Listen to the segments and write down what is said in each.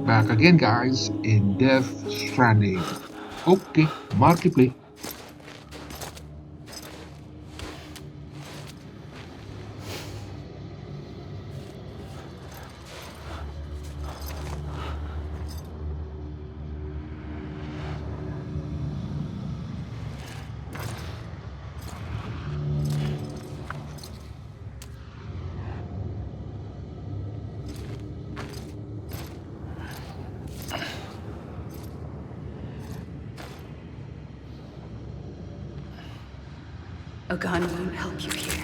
Back again, guys, in Death Stranding. Okay, markiplay. A gun won't help you here,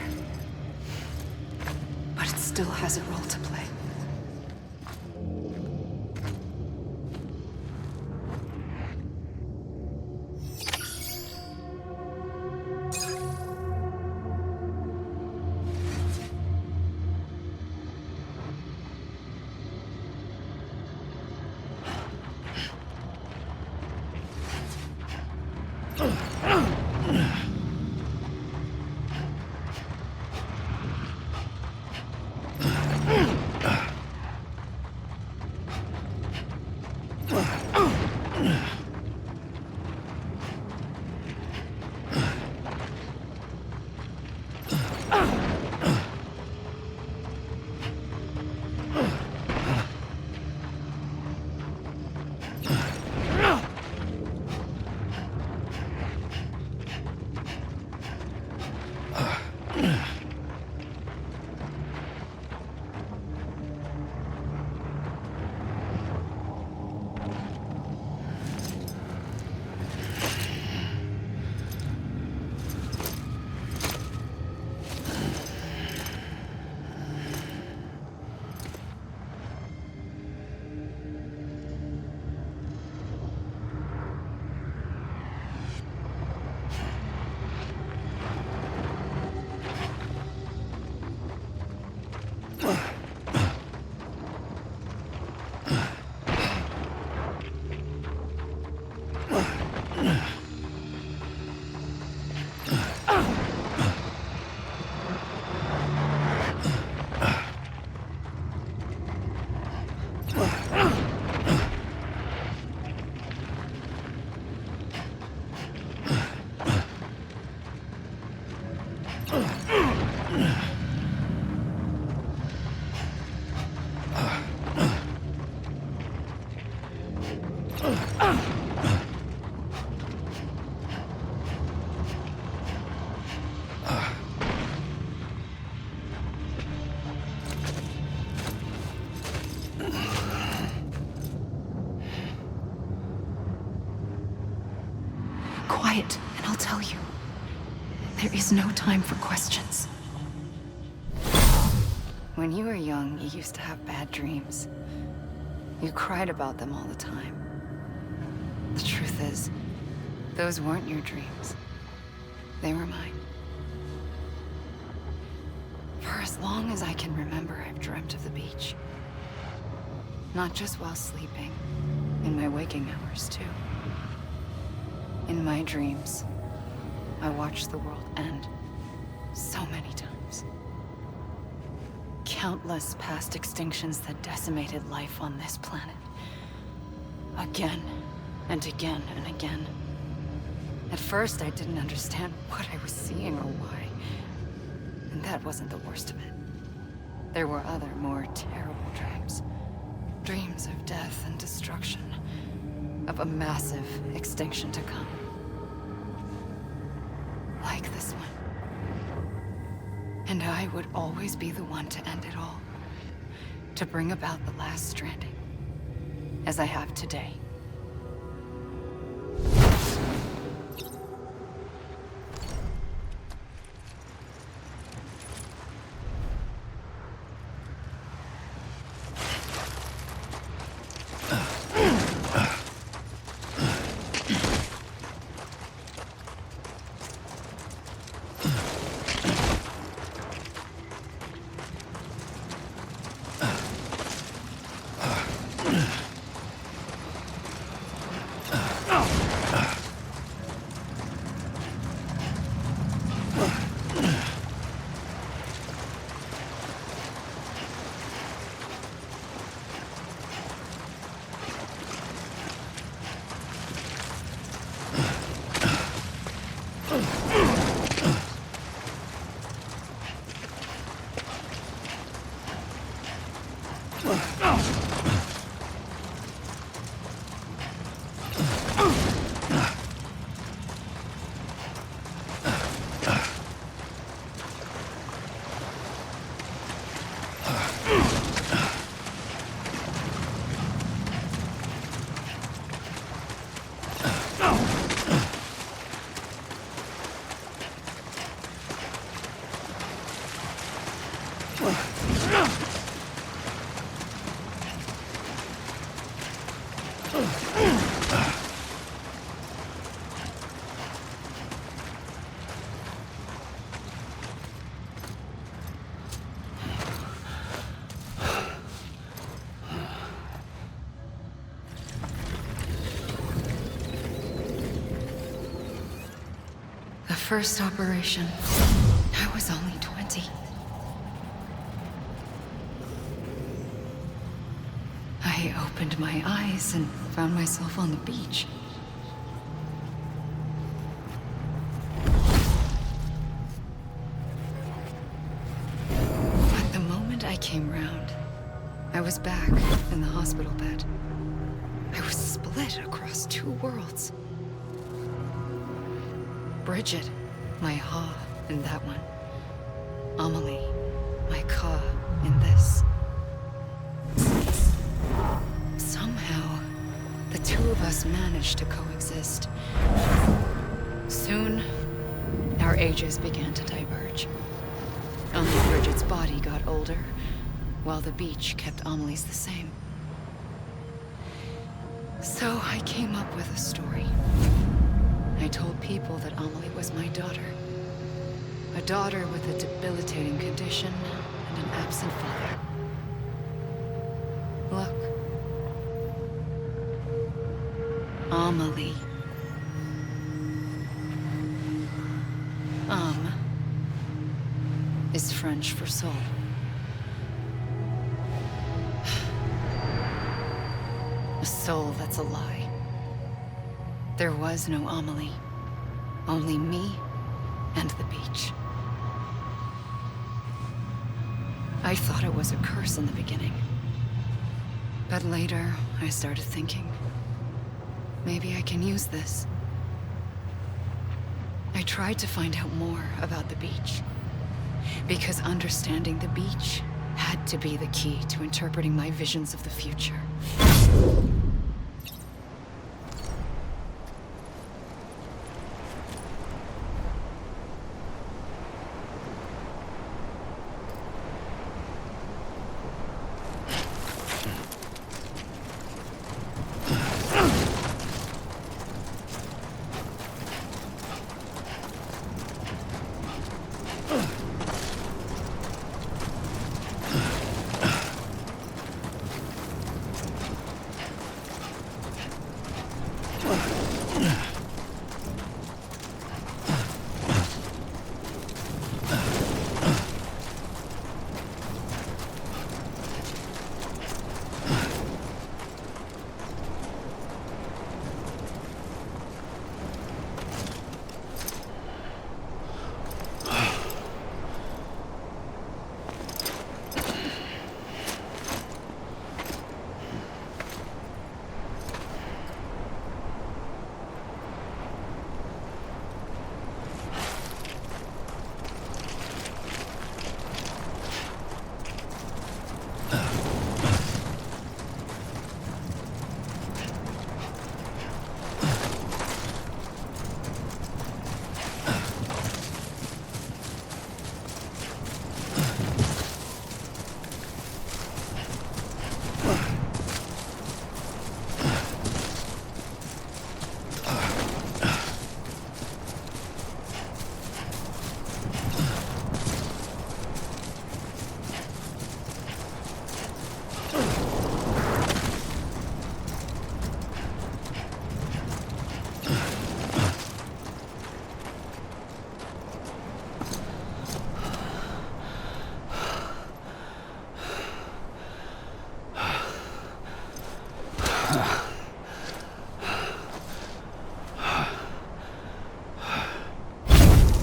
but it still has a role to play. Quiet, and I'll tell you. There is no time for questions. When you were young, you used to have bad dreams. You cried about them all the time. The truth is, those weren't your dreams. They were mine. For as long as I can remember, I've dreamt of the beach. Not just while sleeping, in my waking hours, too. In my dreams, I watched the world end so many times. Countless past extinctions that decimated life on this planet. Again, and again, and again. At first, I didn't understand what I was seeing or why. And that wasn't the worst of it. There were other, more terrible dreams. Dreams of death and destruction. Of a massive extinction to come. Like this one. And I would always be the one to end it all. To bring about the last stranding. As I have today. first operation, I was only 20. I opened my eyes and found myself on the beach. But the moment I came round, I was back in the hospital bed. I was split across two worlds. Bridget, my Ha in that one. Amelie, my Ka in this. Somehow, the two of us managed to coexist. Soon, our ages began to diverge. Only Bridget's body got older, while the beach kept Amelie's the same. So I came up with a story. I told people that Amelie was my daughter. A daughter with a debilitating condition and an absent father. Look. Amelie. Is French for soul. A soul that's a lie. There was no Amelie. Only me and the beach. I thought it was a curse in the beginning. But later, I started thinking, maybe I can use this. I tried to find out more about the beach. Because understanding the beach had to be the key to interpreting my visions of the future.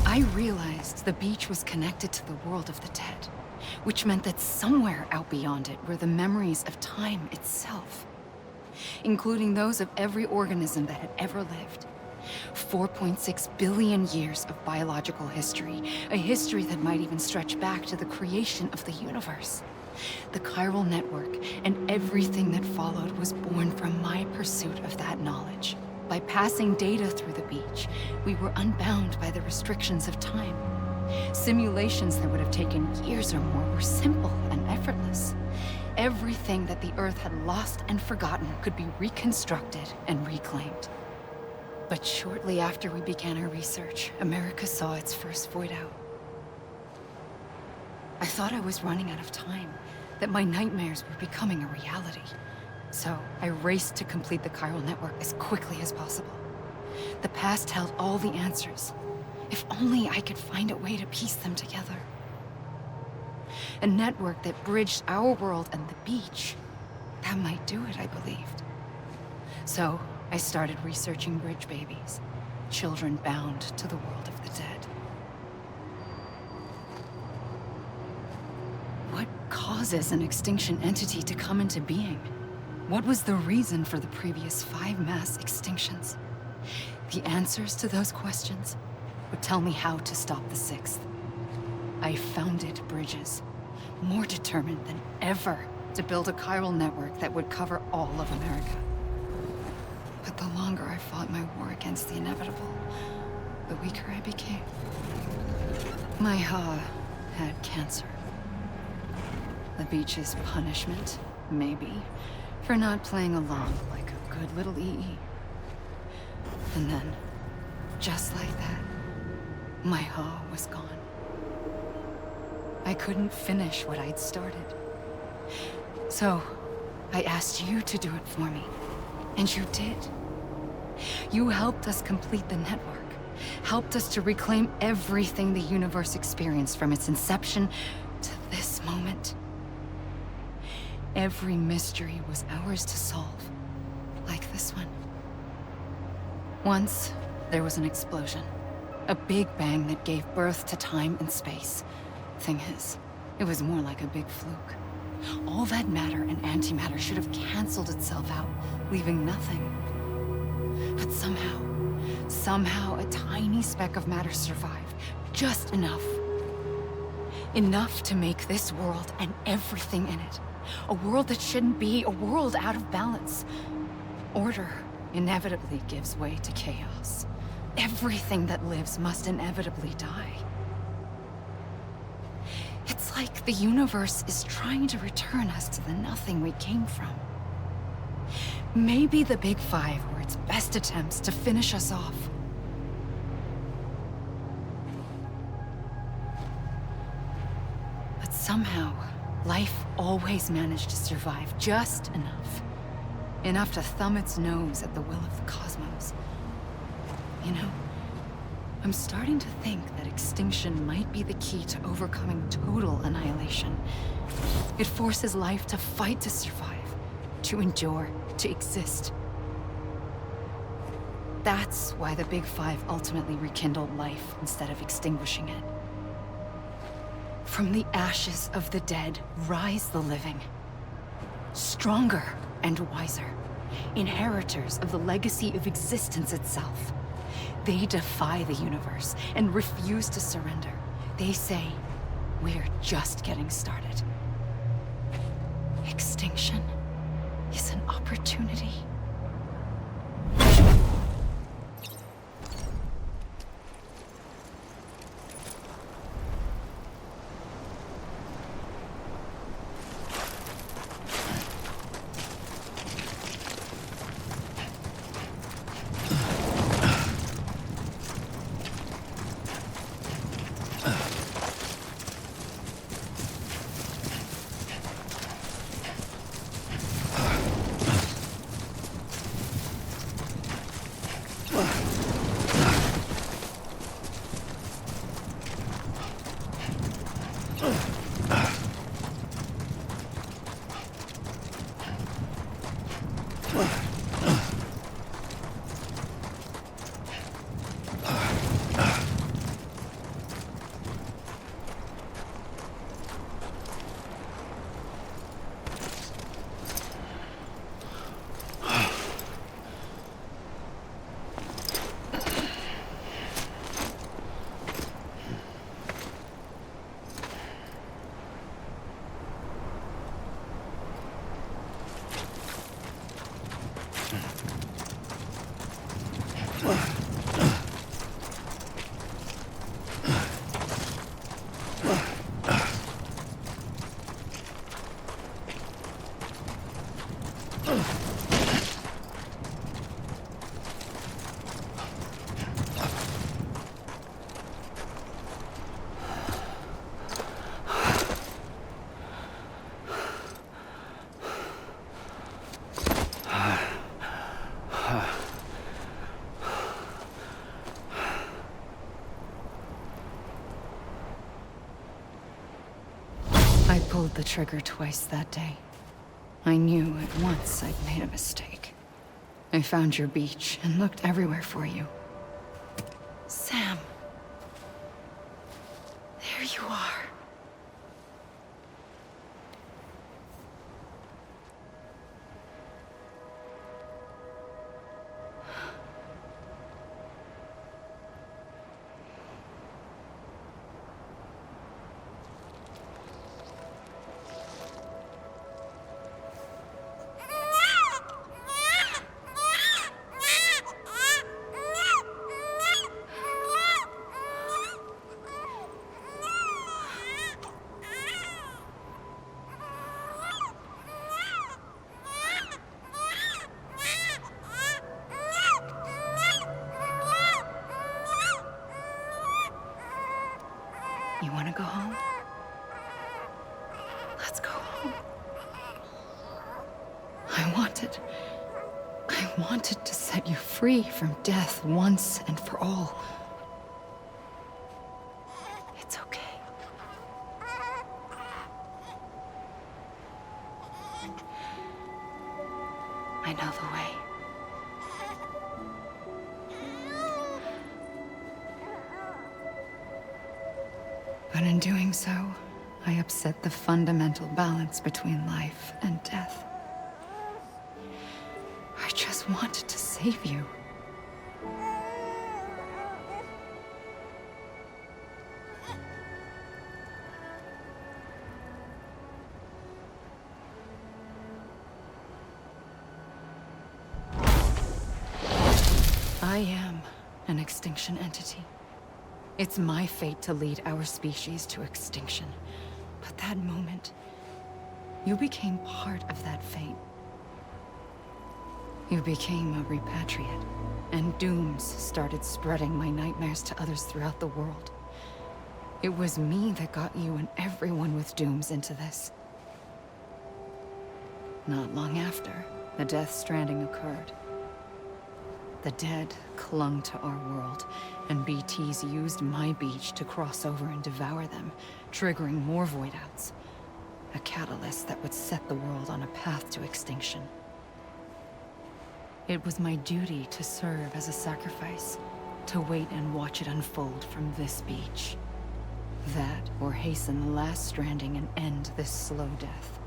I realized the beach was connected to the world of the dead, which meant that somewhere out beyond it were the memories of time itself, including those of every organism that had ever lived. 4.6 billion years of biological history, a history that might even stretch back to the creation of the universe. The chiral network and everything that followed was born from my pursuit of that knowledge. By passing data through the beach, we were unbound by the restrictions of time. Simulations that would have taken years or more were simple and effortless. Everything that the Earth had lost and forgotten could be reconstructed and reclaimed. But shortly after we began our research, America saw its first void out. I thought I was running out of time, that my nightmares were becoming a reality. So I raced to complete the chiral network as quickly as possible. The past held all the answers, If only I could find a way to piece them together. A network that bridged our world and the beach. That might do it, I believed. So, I started researching bridge babies. Children bound to the world of the dead. What causes an extinction entity to come into being? What was the reason for the previous 5 mass extinctions? The answers to those questions would tell me how to stop the 6th. I founded bridges, more determined than ever to build a chiral network that would cover all of America. But the longer I fought my war against the inevitable, the weaker I became. My Ha had cancer. The beach's punishment, maybe, for not playing along like a good little EE. And then, just like that, my Ha was gone. I couldn't finish what I'd started. So, I asked you to do it for me. And you did. You helped us complete the network. Helped us to reclaim everything the universe experienced from its inception to this moment. Every mystery was ours to solve. Like this one. Once, there was an explosion. A big bang that gave birth to time and space. Thing is, it was more like a big fluke. All that matter and antimatter should have canceled itself out, leaving nothing. But somehow a tiny speck of matter survived. Just enough. Enough to make this world and everything in it. A world that shouldn't be, a world out of balance. Order inevitably gives way to chaos. Everything that lives must inevitably die. It's like the universe is trying to return us to the nothing we came from. Maybe the Big Five were its best attempts to finish us off. But somehow, life always managed to survive just enough. Enough to thumb its nose at the will of the cosmos. You know, I'm starting to think that extinction might be the key to overcoming total annihilation. It forces life to fight to survive, to endure, to exist. That's why the Big Five ultimately rekindled life instead of extinguishing it. From the ashes of the dead rise the living. Stronger and wiser. Inheritors of the legacy of existence itself. They defy the universe and refuse to surrender. They say, we're just getting started. Extinction is an opportunity. pulled the trigger twice that day. I knew at once I'd made a mistake. I found your beach and looked everywhere for you. Sam. There you are. You want to go home? Let's go home. I wanted to set you free from death once and for all. It's okay. I know the way. But in doing so, I upset the fundamental balance between life and death. I just wanted to save you. I am an extinction entity. It's my fate to lead our species to extinction. But that moment, you became part of that fate. You became a repatriate, and dooms started spreading my nightmares to others throughout the world. It was me that got you and everyone with dooms into this. Not long after, the Death Stranding occurred. The dead clung to our world, and BTs used my beach to cross over and devour them, triggering more void outs. A catalyst that would set the world on a path to extinction. It was my duty to serve as a sacrifice, to wait and watch it unfold from this beach. That, or hasten the last stranding and end this slow death.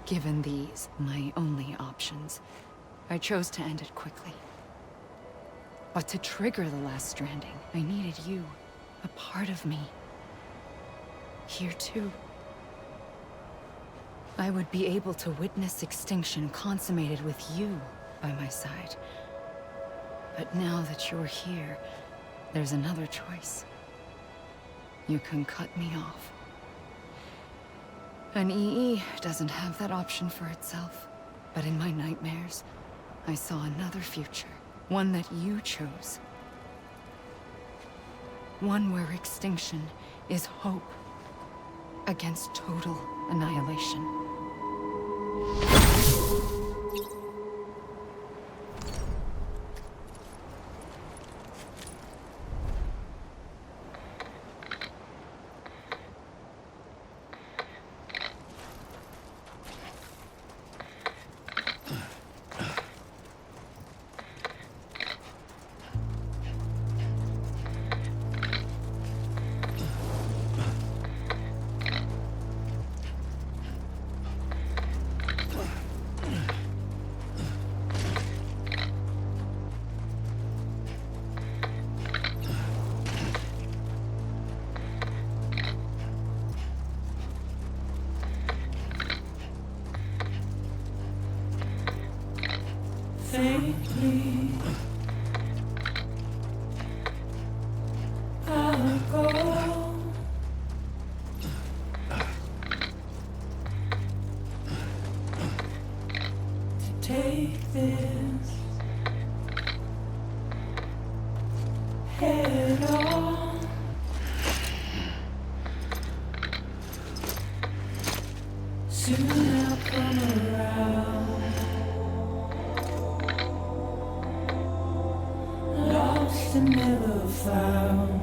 Given these, my only options, I chose to end it quickly. But to trigger the last stranding, I needed you, a part of me. Here too. I would be able to witness extinction consummated with you by my side. But now that you're here, there's another choice. You can cut me off. An EE doesn't have that option for itself. But in my nightmares, I saw another future. One that you chose. One where extinction is hope against total annihilation. Faintly, I'll go to take this head on. Soon I'll come around. Lost and never found.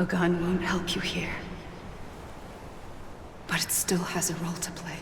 A gun won't help you here. But it still has a role to play.